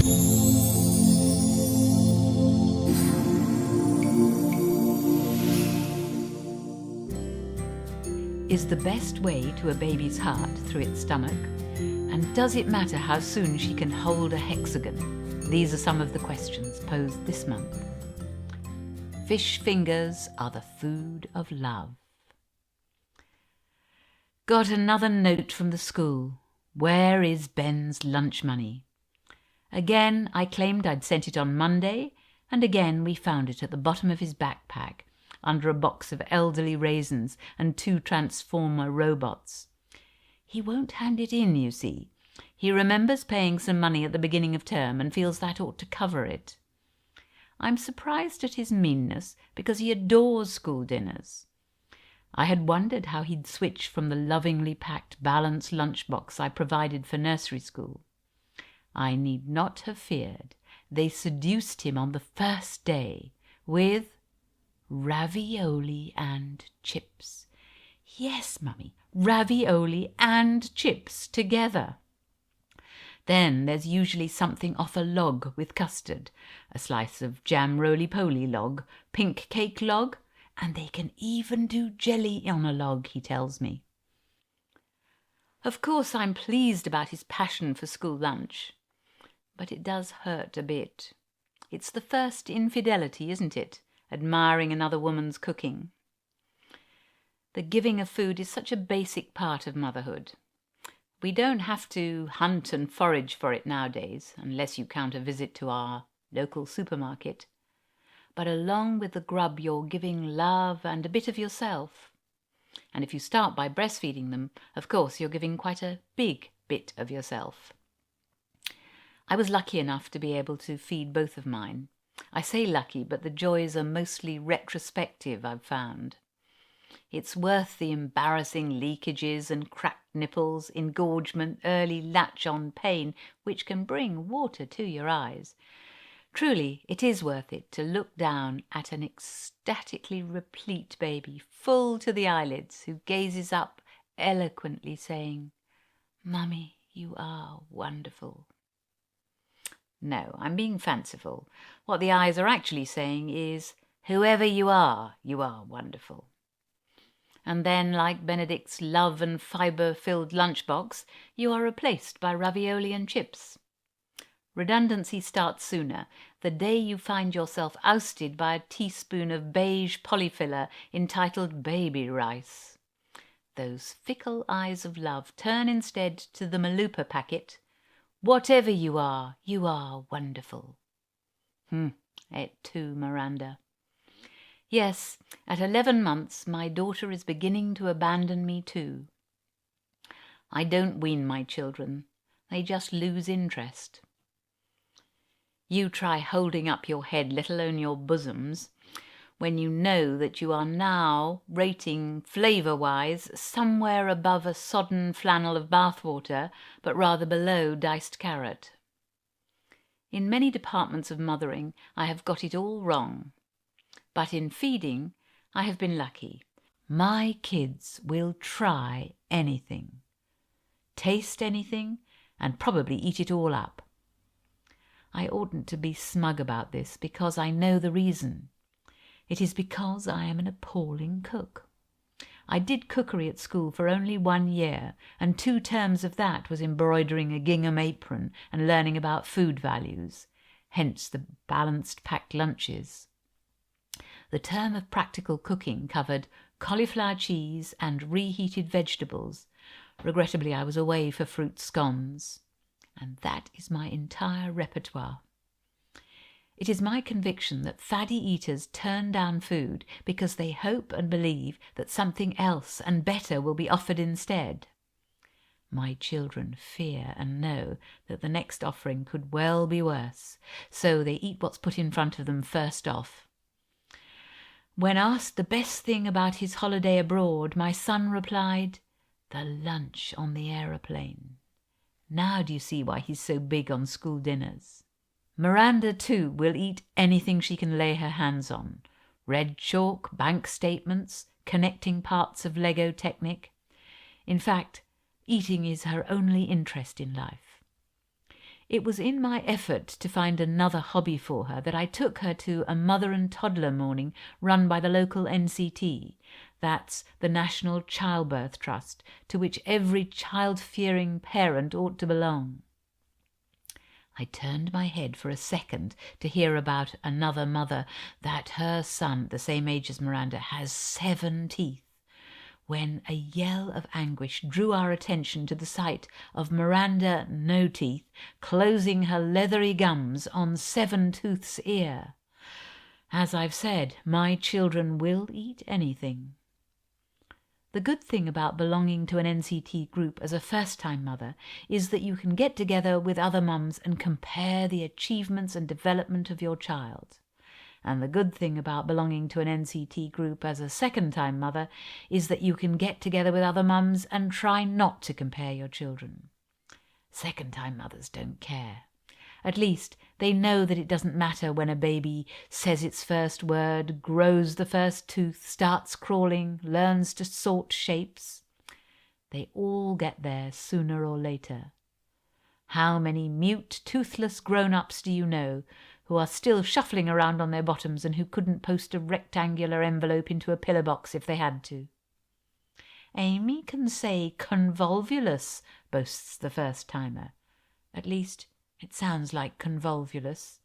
Is the best way to a baby's heart through its stomach? And does it matter how soon she can hold a hexagon? These are some of the questions posed this month. Fish fingers are the food of love. Got another note from the school. Where is Ben's lunch money? Again, I claimed I'd sent it on Monday, and again we found it at the bottom of his backpack, under a box of elderly raisins and 2 transformer robots. He won't hand it in, you see. He remembers paying some money at the beginning of term and feels that ought to cover it. I'm surprised at his meanness because he adores school dinners. I had wondered how he'd switch from the lovingly packed balanced lunchbox I provided for nursery school. I need not have feared. They seduced him on the first day with ravioli and chips. Yes, Mummy, ravioli and chips together. Then there's usually something off a log with custard, a slice of jam roly-poly log, pink cake log, and they can even do jelly on a log, he tells me. Of course, I'm pleased about his passion for school lunch, but it does hurt a bit. It's the first infidelity, isn't it? Admiring another woman's cooking. The giving of food is such a basic part of motherhood. We don't have to hunt and forage for it nowadays, unless you count a visit to our local supermarket. But along with the grub, you're giving love and a bit of yourself. And if you start by breastfeeding them, of course you're giving quite a big bit of yourself. I was lucky enough to be able to feed both of mine. I say lucky, but the joys are mostly retrospective, I've found. It's worth the embarrassing leakages and cracked nipples, engorgement, early latch-on pain, which can bring water to your eyes. Truly, it is worth it to look down at an ecstatically replete baby, full to the eyelids, who gazes up eloquently saying, "Mummy, you are wonderful." No, I'm being fanciful. What the eyes are actually saying is, whoever you are wonderful. And then, like Benedict's love and fibre-filled lunchbox, you are replaced by ravioli and chips. Redundancy starts sooner, the day you find yourself ousted by a teaspoon of beige polyfiller entitled baby rice. Those fickle eyes of love turn instead to the Malupa packet. Whatever you are wonderful. Et tu, Miranda. Yes, at 11 months my daughter is beginning to abandon me too. I don't wean my children, they just lose interest. You try holding up your head, let alone your bosoms, when you know that you are now rating flavour-wise somewhere above a sodden flannel of bathwater, but rather below diced carrot. In many departments of mothering I have got it all wrong, but in feeding I have been lucky. My kids will try anything, taste anything, and probably eat it all up. I oughtn't to be smug about this because I know the reason. It is because I am an appalling cook. I did cookery at school for only 1 year, and 2 terms of that was embroidering a gingham apron and learning about food values, hence the balanced packed lunches. The term of practical cooking covered cauliflower cheese and reheated vegetables. Regrettably, I was away for fruit scones. And that is my entire repertoire. It is my conviction that faddy eaters turn down food because they hope and believe that something else and better will be offered instead. My children fear and know that the next offering could well be worse, so they eat what's put in front of them first off. When asked the best thing about his holiday abroad, my son replied, "The lunch on the aeroplane." Now do you see why he's so big on school dinners? Miranda, too, will eat anything she can lay her hands on. Red chalk, bank statements, connecting parts of Lego Technic. In fact, eating is her only interest in life. It was in my effort to find another hobby for her that I took her to a mother and toddler morning run by the local NCT. That's the National Childbirth Trust, to which every child-fearing parent ought to belong. I turned my head for a second to hear about another mother, that her son, the same age as Miranda, has 7 teeth, when a yell of anguish drew our attention to the sight of Miranda No Teeth closing her leathery gums on 7-Tooth's ear. As I've said, my children will eat anything. The good thing about belonging to an NCT group as a first-time mother is that you can get together with other mums and compare the achievements and development of your child. And the good thing about belonging to an NCT group as a second-time mother is that you can get together with other mums and try not to compare your children. Second-time mothers don't care. At least, they know that it doesn't matter when a baby says its first word, grows the first tooth, starts crawling, learns to sort shapes. They all get there sooner or later. How many mute, toothless grown-ups do you know who are still shuffling around on their bottoms and who couldn't post a rectangular envelope into a pillar box if they had to? Amy can say convolvulus, boasts the first-timer. At least, it sounds like convolvulus.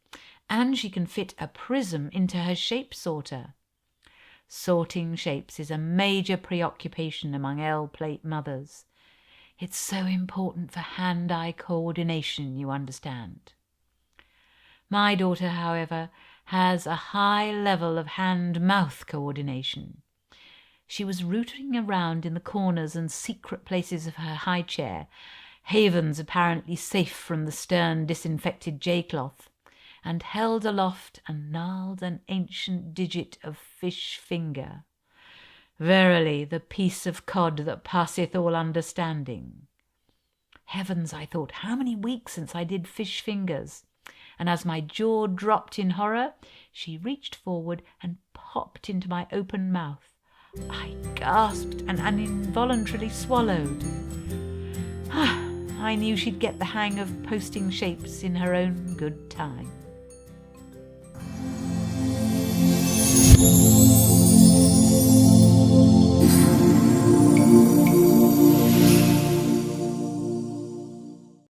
And she can fit a prism into her shape sorter. Sorting shapes is a major preoccupation among L-plate mothers. It's so important for hand-eye coordination, you understand. My daughter, however, has a high level of hand-mouth coordination. She was rooting around in the corners and secret places of her high chair, havens apparently safe from the stern, disinfected J-cloth, and held aloft and gnarled an ancient digit of fish finger. Verily, the piece of cod that passeth all understanding. Heavens, I thought, how many weeks since I did fish fingers? And as my jaw dropped in horror, she reached forward and popped into my open mouth. I gasped and involuntarily swallowed. I knew she'd get the hang of posting shapes in her own good time.